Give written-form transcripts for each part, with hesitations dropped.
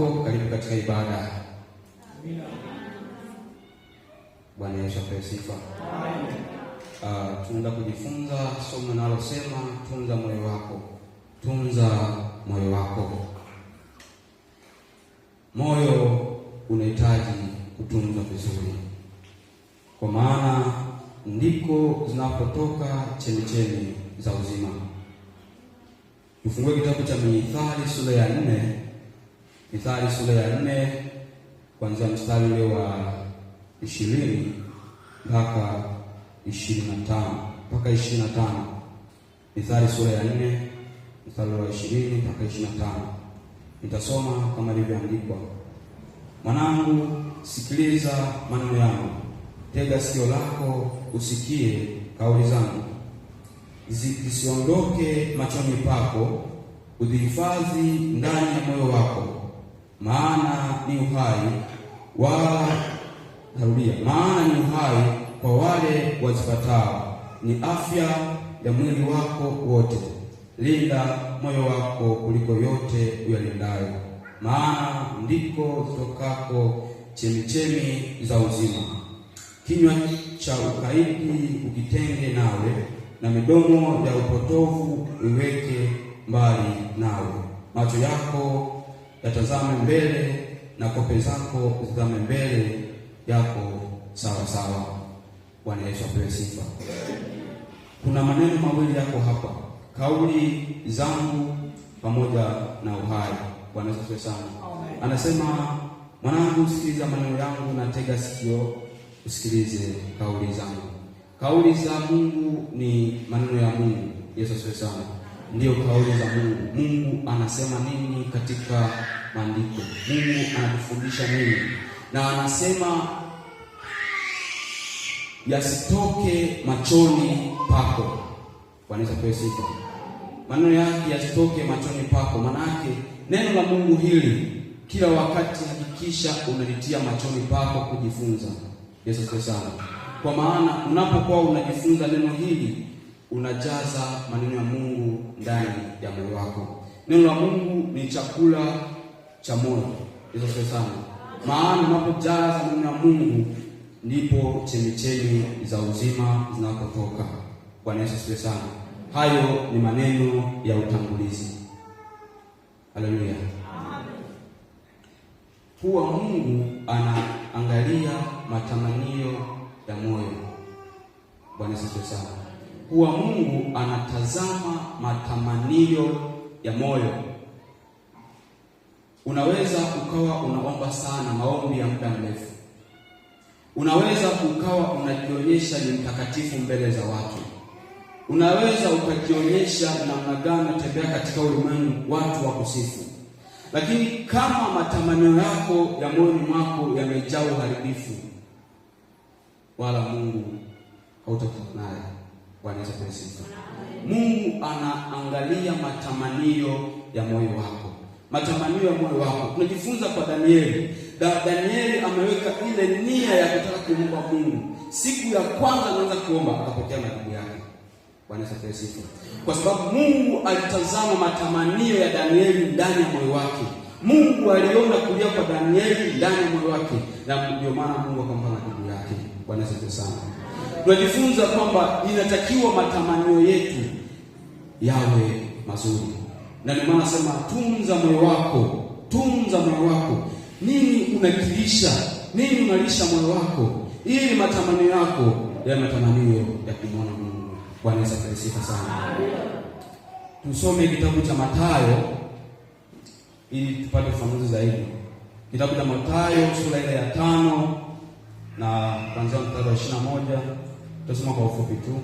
wako, karibu katika ibada. Amina. Bwana Yesu apewe sifa. Amen. Tunaenda kujifunza somo linalosema tunza moyo wako. Tunza moyo wako. Moyo unahitaji kutunzwa vizuri, kwa maana ndiko zinapotoka chemchemi za uzima. Tufungue kitabu cha Mithali sura ya 4. Mithali sura ya 4 kuanzia mstari ule wa 20 mpaka 25 mpaka 25. Mithali sura ya 4 mstari wa 20 mpaka 25. Nitasoma kama ilivyoandikwa. Mwanangu, sikiliza maneno yangu, tega sikio lako usikie kauli zangu. Zisiondoke machoni pako, udhihifadhi ndani ya moyo wako, maana ni uhai maana ni uhai kwa wale wazipatao, ni afya ya mwili wako wote. Linda moyo wako kuliko yote uyalindayo, maana ndiko zitokako chemichemi za uzima. Kinywa cha ukaidi ukitenge nawe, na midomo ya upotovu iweke mbali nawe. Macho yako yatazame mbele, na kope zako zitazame mbele yako sawa sawa. Bwana Yesu apewe sifa. Kuna maneno mawili yako hapa, kauli zangu pamoja na uhai. Bwana Yesu apewe sana. Anasema, mwanangu, sikiliza maneno yangu na tega sikio usikilize kauli zangu. Kauli za Mungu ni maneno ya Mungu. Yesu asifiwe sana. Ndio kauli za Mungu. Mungu anasema nini katika maandiko? Mungu anatufundisha nini? Na anasema yasitoke machoni pako. Bwana Yesu apewe sifa. Maneno yake yasitoke machoni pako. Maana yake neno la Mungu hili kila wakati hakikisha unalitia machoni pako kujifunza. Yesu asifiwe sana. Kwa maana unapokuwa unajifunza neno hili, unajaza maneno ya Mungu ndani ya moyo wako. Neno la Mungu ni chakula cha moyo. Yesu asifiwe sana. Maana unapojaza neno la Mungu, ndipo chemichemi za uzima zinapotoka. Bwana Yesu asifiwe sana. Hayo ni maneno ya utangulizi. Haleluya. Huwa Mungu anaangalia matamanio ya moyo. Bwana Yesu asifiwe sana. Huwa Mungu anatazama matamanio ya moyo. Unaweza ukawa unaomba sana, maombi ya muda mrefu. Unaweza ukawa unajionyesha ni mtakatifu mbele za watu. Unaweza ukajionyesha namna gani unatembea katika ulimwengu, watu wa kusifu. Lakini kama matamanio yako ya moyoni mwako yamejaa uharibifu, wala Mungu hautakuwa naye. Bwana Yesu asifiwe. Mungu anaangalia matamanio ya moyo wako. Matamanio ya moyo wako. Tunajifunza kwa Danieli. Danieli ameweka ile nia ya kutaka kuomba Mungu. Siku ya kwanza anaanza kuomba, akapokea majibu yake. Bwana Yesu asifiwe. Kwa sababu Mungu alitazama matamanio ya Danieli ndani ya moyo wake. Mungu aliona kulia kwa Danieli ndani ya moyo wake, na ndio maana Mungu akampa majibu yake. Bwana Yesu asifiwe sana. Tunajifunza kwamba inatakiwa matamanio yetu yawe mazuri. Na ndio maana nasema tunza moyo wako. Tunza moyo wako. Nini unakilisha? Nini unalisha moyo wako? Ili matamanio yako ya matamanio ya kumwona Mungu. Bwana Yesu asifiwe sana. Tusome kitabu cha Mathayo ili tupate ufafanuzi zaidi. Kitabu cha Mathayo sura ile ya 5 na kuanzia mstari wa 21. Tutasoma kwa ufupi tu.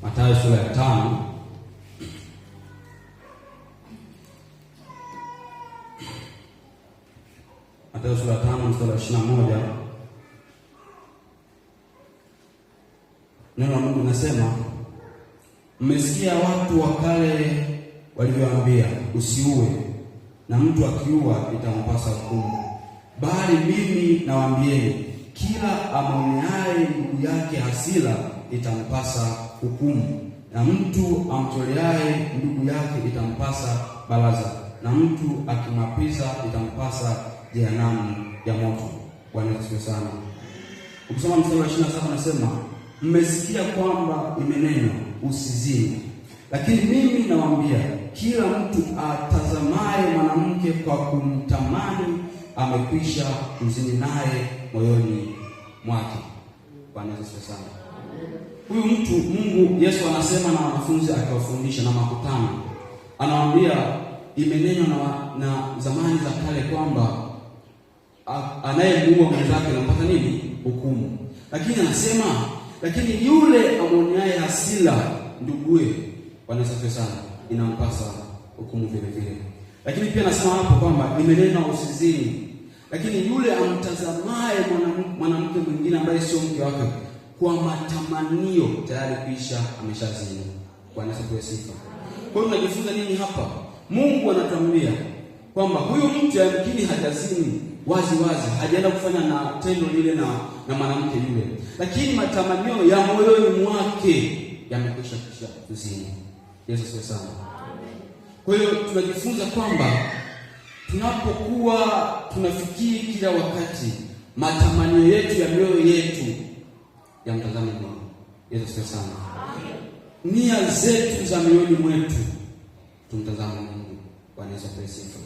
Mathayo sura ya 5 Mathayo sura ya 5 mstari wa 21. Neno la Mungu linasema, mmesikia watu wa kale walivyoambia, usiue, na mtu akiua itampasa hukumu. Bali mimi nawaambieni, kila amwoneaye ndugu yake hasira itampasa hukumu. na mtu amtoleaye ndugu yake itampasa baraza, na mtu akimwapiza itampasa jehanamu ya moto. Bwana asifiwe sana. Ukisoma mstari wa 27 anasema, mmesikia kwamba imenenwa usizini, lakini mimi nawaambia, kila mtu atazamaye mwanamke kwa kumtamani amekwisha kuzini naye moyoni mwake. Bwana asifiwe sana. Huyu mtu Mungu Yesu anasema na wanafunzi akiwafundisha na makutano, anawaambia imenenwa na zamani za kale kwamba anayemuua mwenzake anampata nini? Hukumu. Lakini anasema lakini yule amwonyaye hasira nduguye, Bwana asifiwe sana, inampasa hukumu vile vile. Lakini pia anasema hapo kwamba imenenwa usizini, lakini yule amtazamaye mwanamke mwingine ambaye sio mke wake kwa matamanio tayari kisha ameshazini. Bwana asifiwe sifa. Kwa hiyo tunajifunza nini hapa? Mungu anatuambia kwamba huyu mtu yamkini hajazini wazi, hajaenda kufanya na tendo lile na mwanamke yule, lakini matamanio ya moyoni mwake yamekwisha kuzini. Yesu asifiwe sana. Kwa hiyo tunajifunza kwamba tunapokuwa tunafikiri kila wakati matamanio yetu ya mioyo yetu yamtazame Mungu. Yesu asifiwe sana. Nia zetu za mioyoni mwetu tumtazame Mungu. Bwana Yesu asifiwe.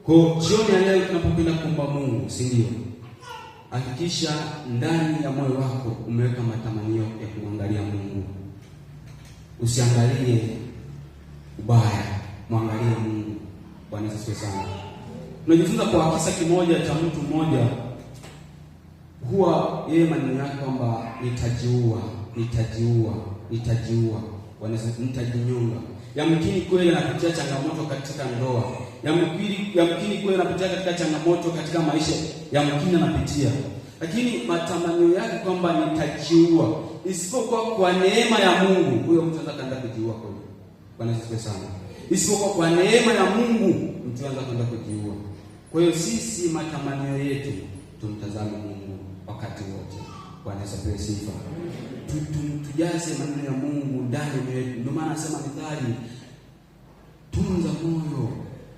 Kwa jioni ya leo tunapopenda kuomba Mungu, si ndio? Hakikisha ndani ya moyo wako umeweka matamanio ya kumwangalia Mungu. Usiangalie ubaya, mwangalie Mungu. Bwana Yesu asifiwe sana. Tunajifunza kwa kisa kimoja cha mtu mmoja, huwa yeye maneno yake kwamba nitajiua, nitajinyonga. Yamkini kweli anapitia changamoto katika ndoa, yamkini kweli anapitia katika changamoto katika maisha, yamkini anapitia, lakini matamanio yake kwamba nitajiua, isipokuwa kwa neema ya Mungu, huyo mtu anaweza kwenda kujiua kweli. Bwana asifiwe sana. Isipokuwa kwa neema ya Mungu mtu anaweza kwenda kujiua. Kwa hiyo sisi matamanio yetu tumtazame Mungu wakati wote. Bwana asifiwe sifa. Tujaze maneno ya Mungu ndani yetu. Ndio maana nasema Mithali, tunza moyo,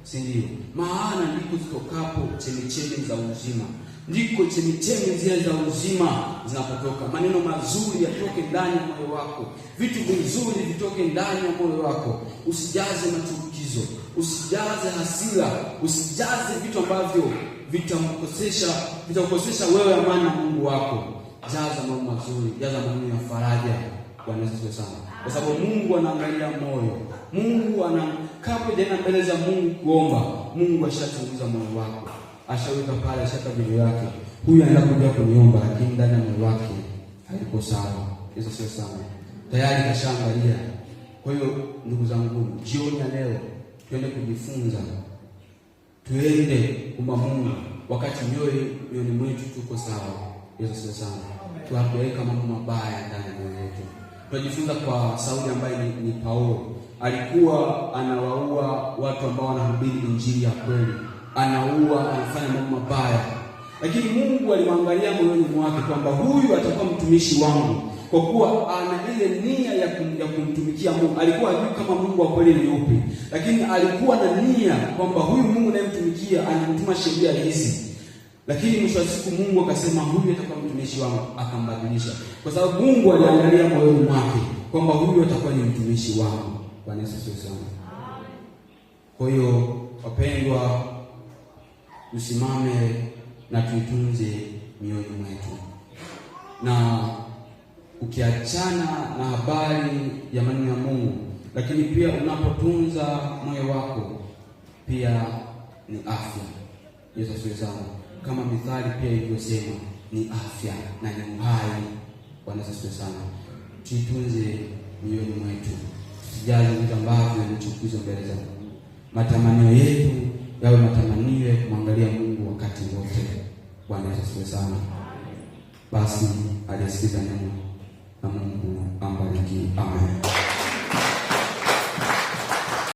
si ndio? Maana ndiko zitokapo chemchemi za uzima. Ndiko chemchemi zile za uzima zinapotoka. Maneno mazuri yatoke ndani ya moyo wako. Vitu vizuri vitoke ndani ya moyo wako. Usijaze machukizo, usijaze hasira, usijaze vitu ambavyo vitakukosesha wewe amani na Mungu wako. Jaza mambo mazuri, jaza maneno ya faraja. Bwana asifiwe sana. Kwa sababu Mungu anaangalia moyo. Mungu kabla jana mbele za Mungu kuomba, Mungu ashachunguza moyo wako. Ashaweka pale, ashaka video yake. Huyu anaenda kuja kuniomba lakini ndani ya moyo wake haiko sawa. Yesu asifiwe sana. Tayari kashaangalia. Kwa hiyo ndugu zangu, jioni ya leo tuende kujifunza. Tuende kumba Mungu wakati mioyoni mwetu tuko sawa. Yesu asifiwe sana. Tuwapeleka mambo mabaya ndani ya moyo wetu. Tunajifunza kwa Sauli ambaye ni Paulo. Alikuwa anawaua watu ambao wanahubiri injili ya kweli. Anafanya mambo mabaya. Lakini Mungu alimwangalia moyoni mwake kwamba huyu atakuwa mtumishi wangu. Kwa kuwa ana ile nia ya kumtumikia Mungu. Alikuwa hajui kama Mungu wa kweli ni yupi. Lakini alikuwa na nia kwamba huyu Mungu anayemtumikia anamtuma sheria hizi. Lakini mwisho wa siku Mungu akasema huyu atakuwa mtumishi wangu, akambadilisha. Kwa sababu Mungu aliangalia moyoni mwake kwamba huyu atakuwa ni mtumishi wangu. Bwana Yesu asifiwe sana. Kwa hiyo wapendwa, tusimame na tuitunze mioyo yetu. Na ukiachana na habari ya maneno ya Mungu, lakini pia unapotunza moyo wako pia ni afya. Yesu asifiwe sana. Kama Mithali pia ilivyosema ni afya na ni uhai. Bwana asifiwe sana. Tuitunze mioyo mwetu. Tusijaze vitu ambavyo vinachukiza mbele za Mungu. Matamanio yetu yawe matamanio ya kumwangalia Mungu wakati wote. Bwana asifiwe sana. Basi alisikiza neno na Mungu